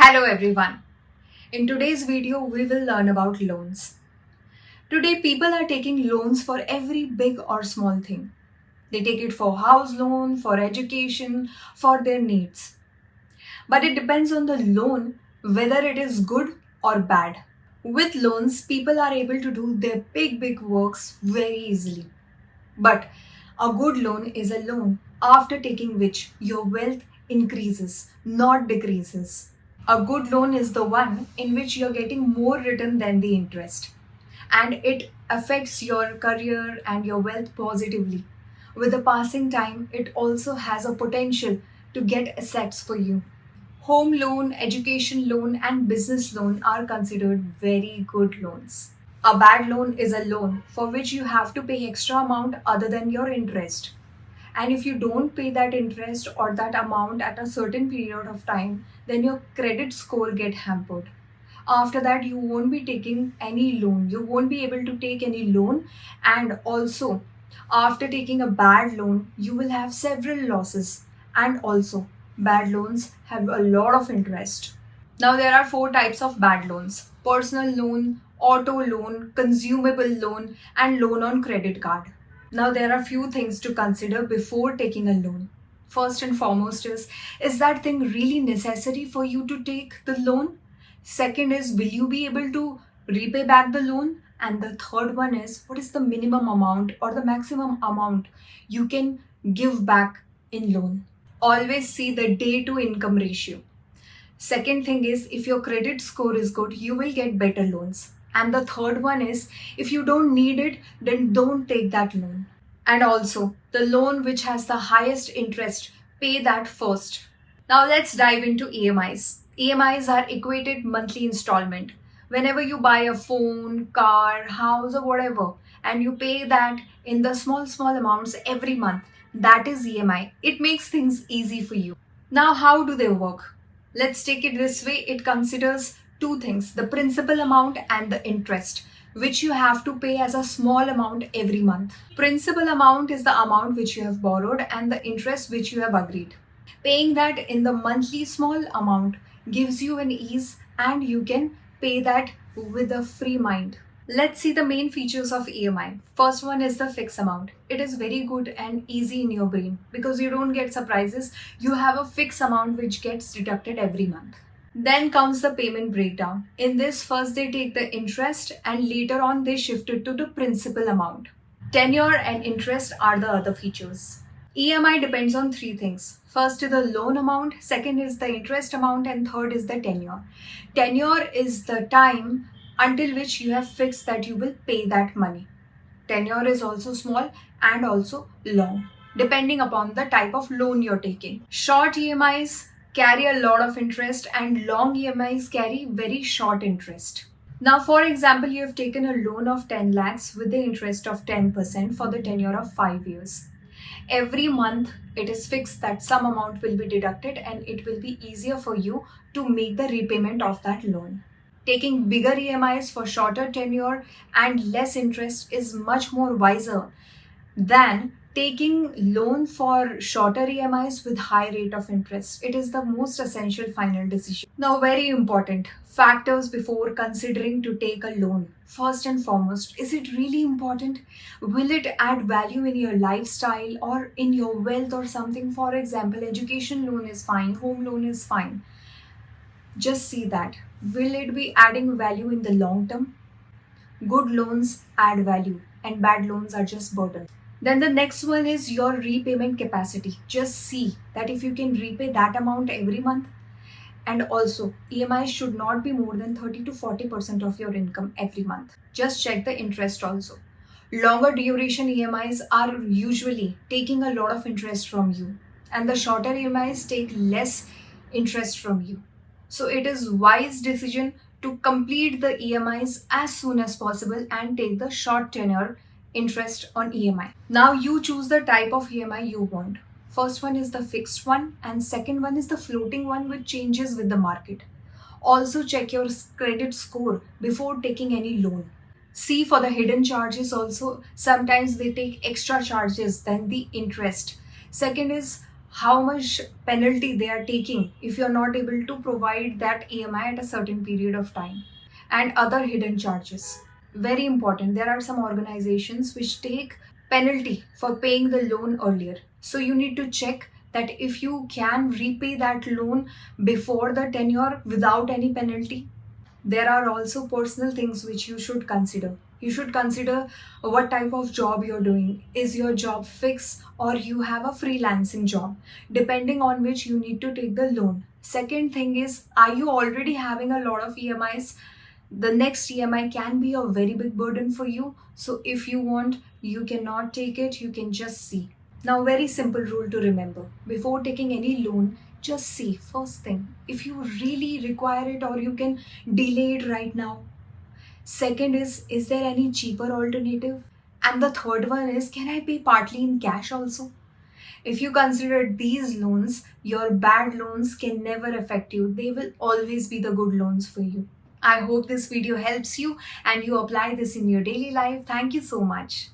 Hello everyone. In today's video, we will learn about loans. Today, people are taking loans for every big or small thing. They take it for house loan, for education, for their needs. But it depends on the loan whether it is good or bad. With loans, people are able to do their big works very easily. But a good loan is a loan after taking which your wealth increases, not decreases. A good loan is the one in which you're getting more return than the interest, and it affects your career and your wealth positively. With the passing time, it also has a potential to get assets for you. Home loan, education loan, and business loan are considered very good loans. A bad loan is a loan for which you have to pay extra amount other than your interest. And if you don't pay that interest or that amount at a certain period of time, then your credit score get hampered. After that, you won't be taking any loan. You won't be able to take any loan. And also, after taking a bad loan, you will have several losses. And also, bad loans have a lot of interest. Now, there are four types of bad loans: personal loan, auto loan, consumable loan, and loan on credit card. Now, there are few things to consider before taking a loan. First and foremost is that thing really necessary for you to take the loan? Second is, will you be able to repay back the loan? And the third one is, what is the minimum amount or the maximum amount you can give back in loan? Always see the day to income ratio. Second thing is, if your credit score is good, you will get better loans. And the third one is, if you don't need it, then don't take that loan. And also, the loan which has the highest interest, pay that first. Now let's dive into EMIs. EMIs are equated monthly installment. Whenever you buy a phone, car, house, or whatever, and you pay that in the small amounts every month, that is EMI. It makes things easy for you. Now, how do they work? Let's take it this way. It considers two things: the principal amount and the interest, which you have to pay as a small amount every month. Principal amount is the amount which you have borrowed, and the interest which you have agreed. Paying that in the monthly small amount gives you an ease, and you can pay that with a free mind. Let's see the main features of EMI. First one is the fixed amount. It is very good and easy in your brain because you don't get surprises. You have a fixed amount which gets deducted every month. Then comes the payment breakdown. In this, first they take the interest and later on they shift it to the principal amount. Tenure and interest are the other features. EMI depends on three things. First is the loan amount, second is the interest amount, and third is the tenure. Tenure is the time until which you have fixed that you will pay that money. Tenure is also small and also long, depending upon the type of loan you're taking. Short EMIs carry a lot of interest and long EMIs carry very short interest. Now, for example, you have taken a loan of 10 lakhs with the interest of 10% for the tenure of 5 years. Every month it is fixed that some amount will be deducted and it will be easier for you to make the repayment of that loan. Taking bigger EMIs for shorter tenure and less interest is much more wiser than taking loan for shorter EMIs with high rate of interest. It is the most essential final decision. Now, very important factors before considering to take a loan. First and foremost, is it really important? Will it add value in your lifestyle or in your wealth or something? For example, education loan is fine, home loan is fine. Just see that. Will it be adding value in the long term? Good loans add value and bad loans are just burden. Then the next one is your repayment capacity. Just see that if you can repay that amount every month. And also, EMI should not be more than 30 to 40% of your income every month. Just check the interest also. Longer duration EMIs are usually taking a lot of interest from you, and the shorter EMIs take less interest from you. So it is wise decision to complete the EMIs as soon as possible and take the short tenure interest on EMI. Now you choose the type of EMI you want. First one is the fixed one, and second one is the floating one which changes with the market. Also check your credit score before taking any loan. See for the hidden charges also. Sometimes they take extra charges than the interest. Second is how much penalty they are taking if you're not able to provide that EMI at a certain period of time, and other hidden charges. Very important. There are some organizations which take penalty for paying the loan earlier. So you need to check that if you can repay that loan before the tenure without any penalty. There are also personal things which you should consider. You should consider what type of job you're doing. Is your job fixed or you have a freelancing job, depending on which you need to take the loan. Second thing is, are you already having a lot of EMIs? The next EMI can be a very big burden for you. So if you want, you cannot take it, you can just see. Now, very simple rule to remember. Before taking any loan, just see first thing if you really require it or you can delay it right now. Second is there any cheaper alternative? And the third one is, can I pay partly in cash also? If you consider these loans, your bad loans can never affect you. They will always be the good loans for you. I hope this video helps you and you apply this in your daily life. Thank you so much.